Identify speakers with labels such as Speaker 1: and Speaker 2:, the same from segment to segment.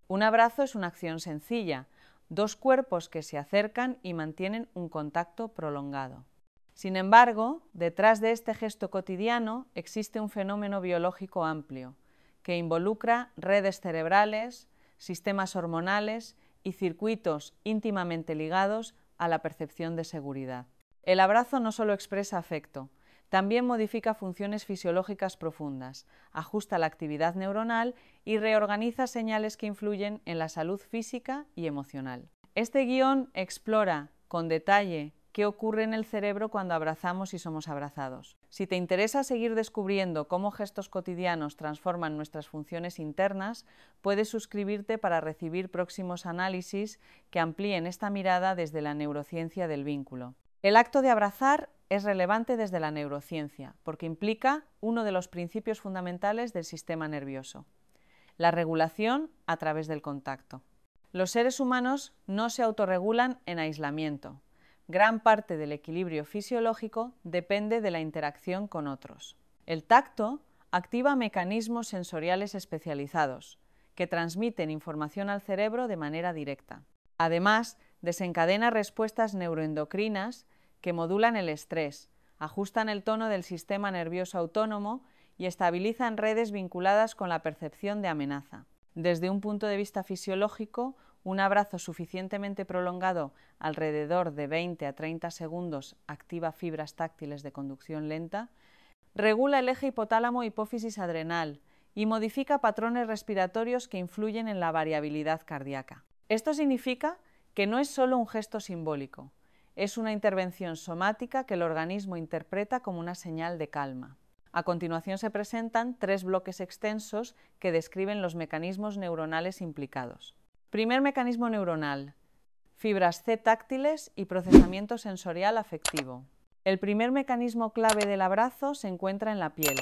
Speaker 1: Un abrazo es una acción sencilla, dos cuerpos que se acercan y mantienen un contacto prolongado. Sin embargo, detrás de este gesto cotidiano existe un fenómeno biológico amplio, que involucra redes cerebrales, sistemas hormonales y circuitos íntimamente ligados a la percepción de seguridad. El abrazo no solo expresa afecto, también modifica funciones fisiológicas profundas, ajusta la actividad neuronal y reorganiza señales que influyen en la salud física y emocional. Este guión explora con detalle qué ocurre en el cerebro cuando abrazamos y somos abrazados. Si te interesa seguir descubriendo cómo gestos cotidianos transforman nuestras funciones internas, puedes suscribirte para recibir próximos análisis que amplíen esta mirada desde la neurociencia del vínculo. El acto de abrazar es relevante desde la neurociencia, porque implica uno de los principios fundamentales del sistema nervioso: la regulación a través del contacto. Los seres humanos no se autorregulan en aislamiento. Gran parte del equilibrio fisiológico depende de la interacción con otros. El tacto activa mecanismos sensoriales especializados que transmiten información al cerebro de manera directa. Además, desencadena respuestas neuroendocrinas que modulan el estrés, ajustan el tono del sistema nervioso autónomo y estabilizan redes vinculadas con la percepción de amenaza. Desde un punto de vista fisiológico, un abrazo suficientemente prolongado, alrededor de 20 a 30 segundos, activa fibras táctiles de conducción lenta, regula el eje hipotálamo-hipófisis adrenal y modifica patrones respiratorios que influyen en la variabilidad cardíaca. Esto significa que no es solo un gesto simbólico, es una intervención somática que el organismo interpreta como una señal de calma. A continuación se presentan 3 bloques extensos que describen los mecanismos neuronales implicados. Primer mecanismo neuronal: fibras C táctiles y procesamiento sensorial afectivo. El primer mecanismo clave del abrazo se encuentra en la piel.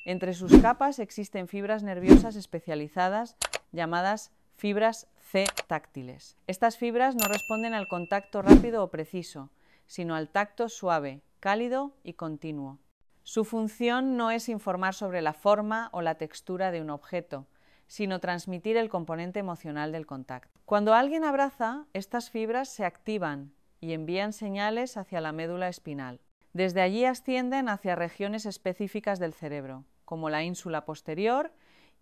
Speaker 1: Entre sus capas existen fibras nerviosas especializadas llamadas fibras C táctiles. Estas fibras no responden al contacto rápido o preciso, sino al tacto suave, cálido y continuo. Su función no es informar sobre la forma o la textura de un objeto, sino transmitir el componente emocional del contacto. Cuando alguien abraza, estas fibras se activan y envían señales hacia la médula espinal. Desde allí ascienden hacia regiones específicas del cerebro, como la ínsula posterior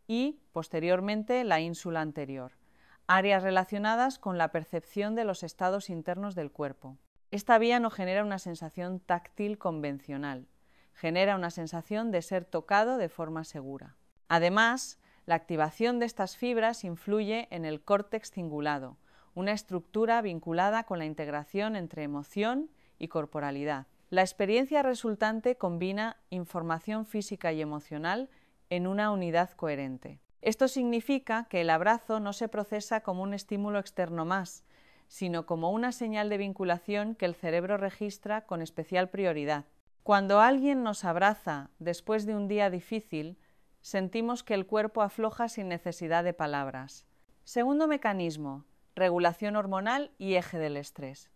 Speaker 1: y, posteriormente, la ínsula anterior, áreas relacionadas con la percepción de los estados internos del cuerpo. Esta vía no genera una sensación táctil convencional, genera una sensación de ser tocado de forma segura. Además, la activación de estas fibras influye en el córtex cingulado, una estructura vinculada con la integración entre emoción y corporalidad. La experiencia resultante combina información física y emocional en una unidad coherente. Esto significa que el abrazo no se procesa como un estímulo externo más, sino como una señal de vinculación que el cerebro registra con especial prioridad. Cuando alguien nos abraza después de un día difícil, sentimos que el cuerpo afloja sin necesidad de palabras. Segundo mecanismo: regulación hormonal y eje del estrés.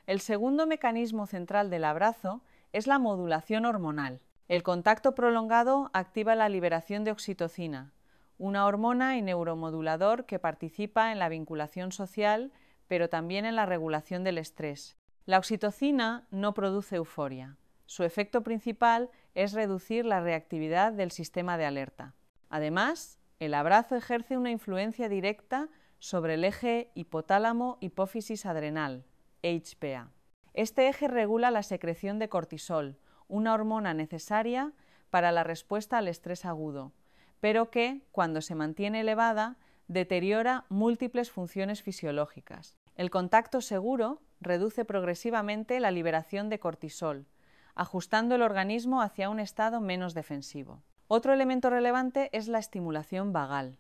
Speaker 1: El segundo mecanismo central del abrazo es la modulación hormonal. El contacto prolongado activa la liberación de oxitocina, una hormona y neuromodulador que participa en la vinculación social, pero también en la regulación del estrés. La oxitocina no produce euforia. Su efecto principal es reducir la reactividad del sistema de alerta. Además, el abrazo ejerce una influencia directa sobre el eje hipotálamo-hipófisis adrenal, HPA. Este eje regula la secreción de cortisol, una hormona necesaria para la respuesta al estrés agudo, pero que, cuando se mantiene elevada, deteriora múltiples funciones fisiológicas. El contacto seguro reduce progresivamente la liberación de cortisol, ajustando el organismo hacia un estado menos defensivo. Otro elemento relevante es la estimulación vagal.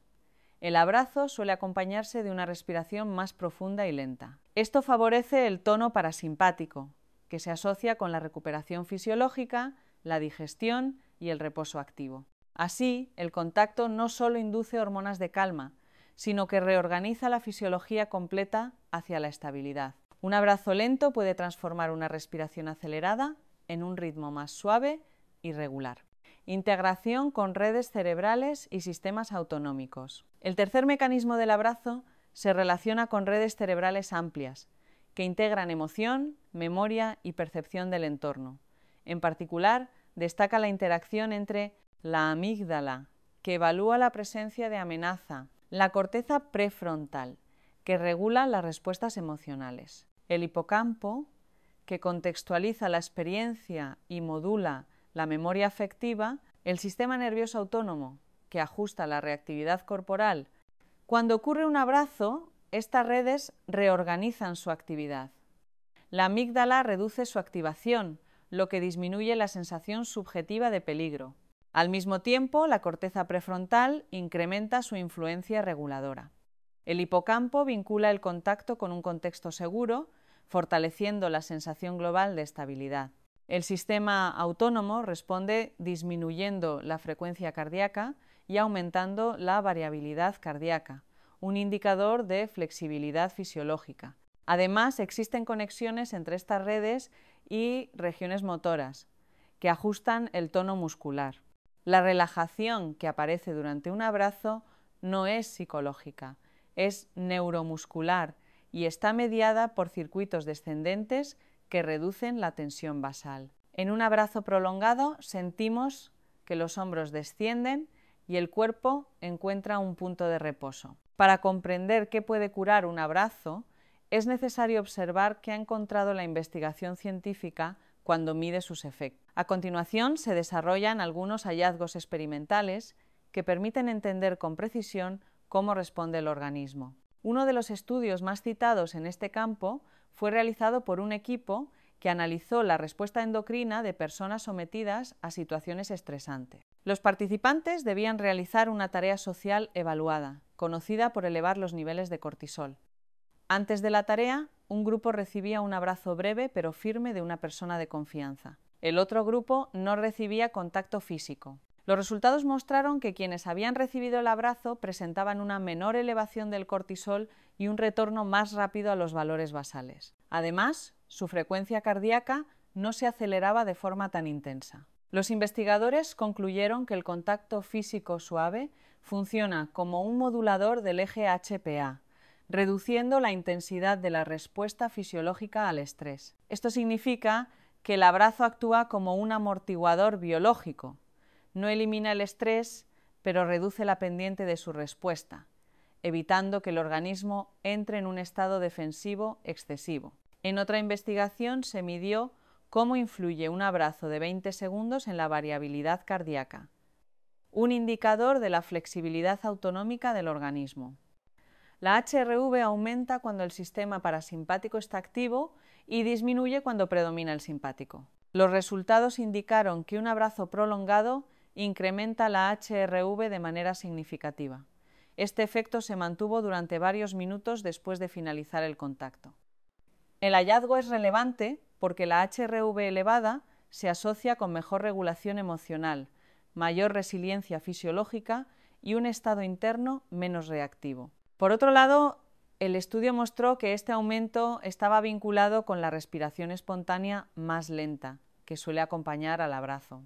Speaker 1: El abrazo suele acompañarse de una respiración más profunda y lenta. Esto favorece el tono parasimpático, que se asocia con la recuperación fisiológica, la digestión y el reposo activo. Así, el contacto no solo induce hormonas de calma, sino que reorganiza la fisiología completa hacia la estabilidad. Un abrazo lento puede transformar una respiración acelerada en un ritmo más suave y regular. integración con redes cerebrales y sistemas autonómicos. El tercer mecanismo del abrazo se relaciona con redes cerebrales amplias, que integran emoción, memoria y percepción del entorno. En particular, destaca la interacción entre la amígdala, que evalúa la presencia de amenaza, la corteza prefrontal, que regula las respuestas emocionales, el hipocampo, que contextualiza la experiencia y modula la memoria afectiva, el sistema nervioso autónomo, que ajusta la reactividad corporal. Cuando ocurre un abrazo, estas redes reorganizan su actividad. La amígdala reduce su activación, lo que disminuye la sensación subjetiva de peligro. Al mismo tiempo, la corteza prefrontal incrementa su influencia reguladora. El hipocampo vincula el contacto con un contexto seguro, fortaleciendo la sensación global de estabilidad. El sistema autónomo responde disminuyendo la frecuencia cardíaca y aumentando la variabilidad cardíaca, un indicador de flexibilidad fisiológica. Además, existen conexiones entre estas redes y regiones motoras, que ajustan el tono muscular. La relajación que aparece durante un abrazo no es psicológica, es neuromuscular y está mediada por circuitos descendentes que reducen la tensión basal. En un abrazo prolongado sentimos que los hombros descienden y el cuerpo encuentra un punto de reposo. Para comprender qué puede curar un abrazo, es necesario observar qué ha encontrado la investigación científica cuando mide sus efectos. A continuación, se desarrollan algunos hallazgos experimentales que permiten entender con precisión cómo responde el organismo. Uno de los estudios más citados en este campo fue realizado por un equipo que analizó la respuesta endocrina de personas sometidas a situaciones estresantes. Los participantes debían realizar una tarea social evaluada, conocida por elevar los niveles de cortisol. Antes de la tarea, un grupo recibía un abrazo breve pero firme de una persona de confianza. El otro grupo no recibía contacto físico. Los resultados mostraron que quienes habían recibido el abrazo presentaban una menor elevación del cortisol y un retorno más rápido a los valores basales. Además, su frecuencia cardíaca no se aceleraba de forma tan intensa. Los investigadores concluyeron que el contacto físico suave funciona como un modulador del eje HPA, reduciendo la intensidad de la respuesta fisiológica al estrés. Esto significa que el abrazo actúa como un amortiguador biológico. No elimina el estrés, pero reduce la pendiente de su respuesta, evitando que el organismo entre en un estado defensivo excesivo. En otra investigación se midió cómo influye un abrazo de 20 segundos en la variabilidad cardíaca, un indicador de la flexibilidad autonómica del organismo. La HRV aumenta cuando el sistema parasimpático está activo y disminuye cuando predomina el simpático. Los resultados indicaron que un abrazo prolongado incrementa la HRV de manera significativa. Este efecto se mantuvo durante varios minutos después de finalizar el contacto. El hallazgo es relevante porque la HRV elevada se asocia con mejor regulación emocional, mayor resiliencia fisiológica y un estado interno menos reactivo. Por otro lado, el estudio mostró que este aumento estaba vinculado con la respiración espontánea más lenta, que suele acompañar al abrazo.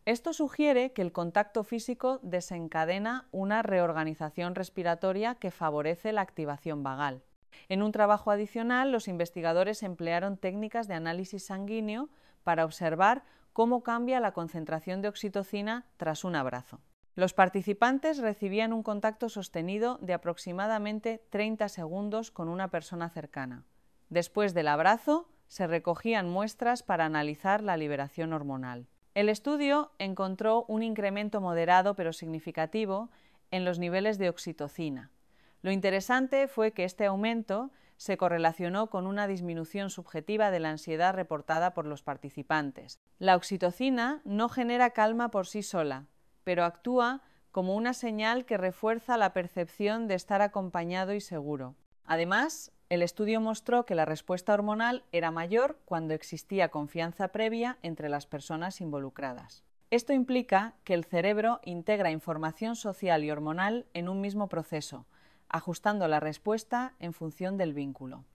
Speaker 1: Esto sugiere que el contacto físico desencadena una reorganización respiratoria que favorece la activación vagal. En un trabajo adicional, los investigadores emplearon técnicas de análisis sanguíneo para observar cómo cambia la concentración de oxitocina tras un abrazo. Los participantes recibían un contacto sostenido de aproximadamente 30 segundos con una persona cercana. Después del abrazo, se recogían muestras para analizar la liberación hormonal. El estudio encontró un incremento moderado pero significativo en los niveles de oxitocina. Lo interesante fue que este aumento se correlacionó con una disminución subjetiva de la ansiedad reportada por los participantes. La oxitocina no genera calma por sí sola, pero actúa como una señal que refuerza la percepción de estar acompañado y seguro. Además, el estudio mostró que la respuesta hormonal era mayor cuando existía confianza previa entre las personas involucradas. Esto implica que el cerebro integra información social y hormonal en un mismo proceso, ajustando la respuesta en función del vínculo.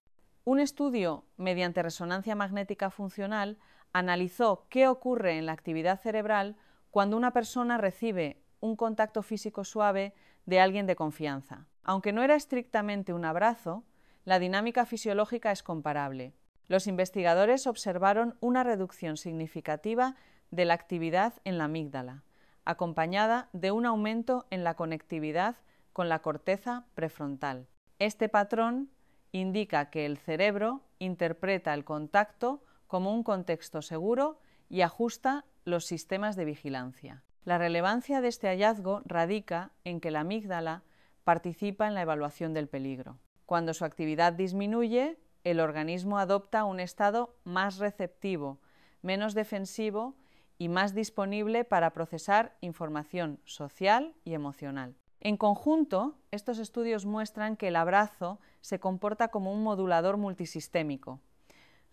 Speaker 1: Un estudio mediante resonancia magnética funcional analizó qué ocurre en la actividad cerebral cuando una persona recibe un contacto físico suave de alguien de confianza. Aunque no era estrictamente un abrazo, la dinámica fisiológica es comparable. Los investigadores observaron una reducción significativa de la actividad en la amígdala, acompañada de un aumento en la conectividad con la corteza prefrontal. Este patrón indica que el cerebro interpreta el contacto como un contexto seguro y ajusta los sistemas de vigilancia. La relevancia de este hallazgo radica en que la amígdala participa en la evaluación del peligro. Cuando su actividad disminuye, el organismo adopta un estado más receptivo, menos defensivo y más disponible para procesar información social y emocional. En conjunto, estos estudios muestran que el abrazo se comporta como un modulador multisistémico.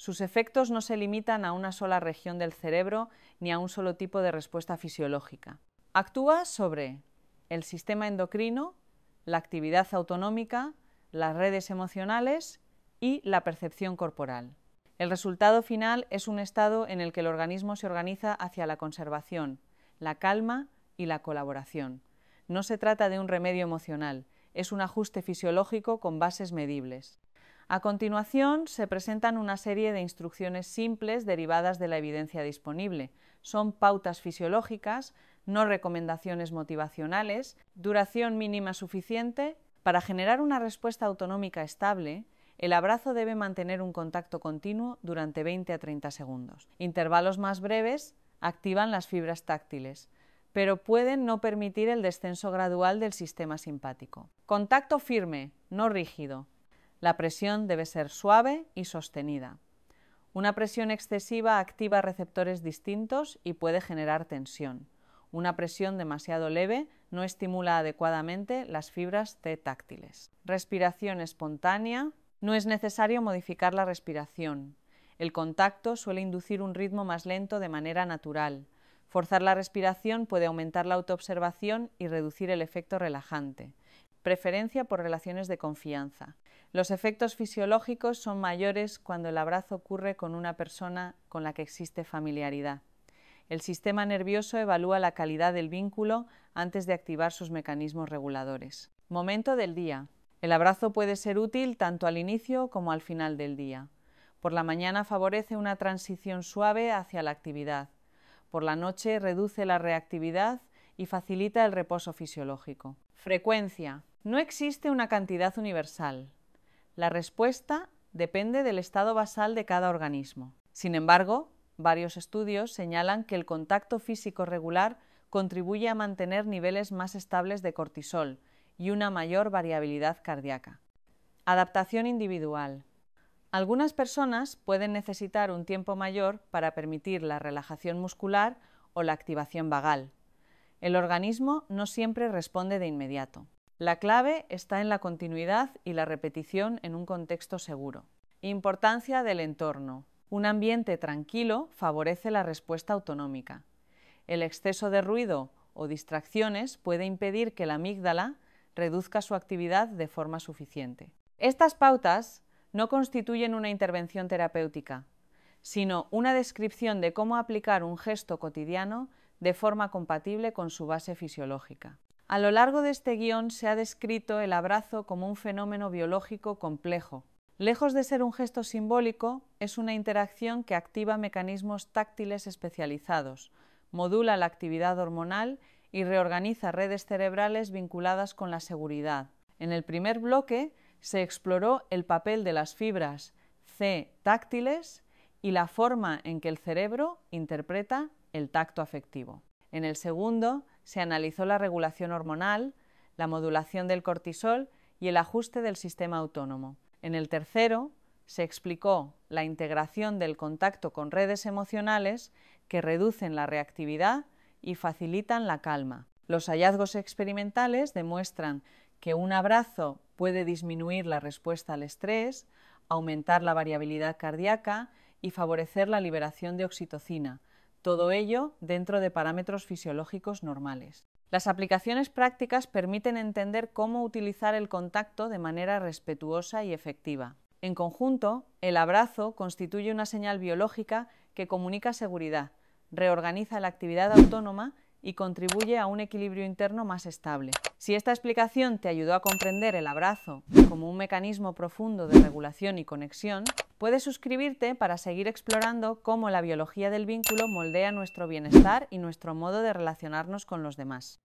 Speaker 1: Sus efectos no se limitan a una sola región del cerebro ni a un solo tipo de respuesta fisiológica. Actúa sobre el sistema endocrino, la actividad autonómica, las redes emocionales y la percepción corporal. El resultado final es un estado en el que el organismo se organiza hacia la conservación, la calma y la colaboración. No se trata de un remedio emocional, es un ajuste fisiológico con bases medibles. A continuación, se presentan una serie de instrucciones simples derivadas de la evidencia disponible. Son pautas fisiológicas, no recomendaciones motivacionales, duración mínima suficiente. Para generar una respuesta autonómica estable, el abrazo debe mantener un contacto continuo durante 20 a 30 segundos. Intervalos más breves activan las fibras táctiles, pero pueden no permitir el descenso gradual del sistema simpático. Contacto firme, no rígido. La presión debe ser suave y sostenida. Una presión excesiva activa receptores distintos y puede generar tensión. Una presión demasiado leve no estimula adecuadamente las fibras T táctiles. Respiración espontánea. No es necesario modificar la respiración. El contacto suele inducir un ritmo más lento de manera natural. Forzar la respiración puede aumentar la autoobservación y reducir el efecto relajante. Preferencia por relaciones de confianza. Los efectos fisiológicos son mayores cuando el abrazo ocurre con una persona con la que existe familiaridad. El sistema nervioso evalúa la calidad del vínculo antes de activar sus mecanismos reguladores. Momento del día. El abrazo puede ser útil tanto al inicio como al final del día. Por la mañana favorece una transición suave hacia la actividad. Por la noche reduce la reactividad y facilita el reposo fisiológico. Frecuencia. No existe una cantidad universal. La respuesta depende del estado basal de cada organismo. Sin embargo, varios estudios señalan que el contacto físico regular contribuye a mantener niveles más estables de cortisol y una mayor variabilidad cardíaca. Adaptación individual. Algunas personas pueden necesitar un tiempo mayor para permitir la relajación muscular o la activación vagal. El organismo no siempre responde de inmediato. La clave está en la continuidad y la repetición en un contexto seguro. Importancia del entorno. Un ambiente tranquilo favorece la respuesta autonómica. El exceso de ruido o distracciones puede impedir que la amígdala reduzca su actividad de forma suficiente. Estas pautas no constituyen una intervención terapéutica, sino una descripción de cómo aplicar un gesto cotidiano de forma compatible con su base fisiológica. A lo largo de este guión se ha descrito el abrazo como un fenómeno biológico complejo. Lejos de ser un gesto simbólico, es una interacción que activa mecanismos táctiles especializados, modula la actividad hormonal y reorganiza redes cerebrales vinculadas con la seguridad. En el primer bloque se exploró el papel de las fibras C táctiles y la forma en que el cerebro interpreta el tacto afectivo. En el segundo se analizó la regulación hormonal, la modulación del cortisol y el ajuste del sistema autónomo. En el tercero se explicó la integración del contacto con redes emocionales que reducen la reactividad y facilitan la calma. Los hallazgos experimentales demuestran que un abrazo puede disminuir la respuesta al estrés, aumentar la variabilidad cardíaca y favorecer la liberación de oxitocina, todo ello dentro de parámetros fisiológicos normales. Las aplicaciones prácticas permiten entender cómo utilizar el contacto de manera respetuosa y efectiva. En conjunto, el abrazo constituye una señal biológica que comunica seguridad, reorganiza la actividad autónoma y contribuye a un equilibrio interno más estable. Si esta explicación te ayudó a comprender el abrazo como un mecanismo profundo de regulación y conexión, puedes suscribirte para seguir explorando cómo la biología del vínculo moldea nuestro bienestar y nuestro modo de relacionarnos con los demás.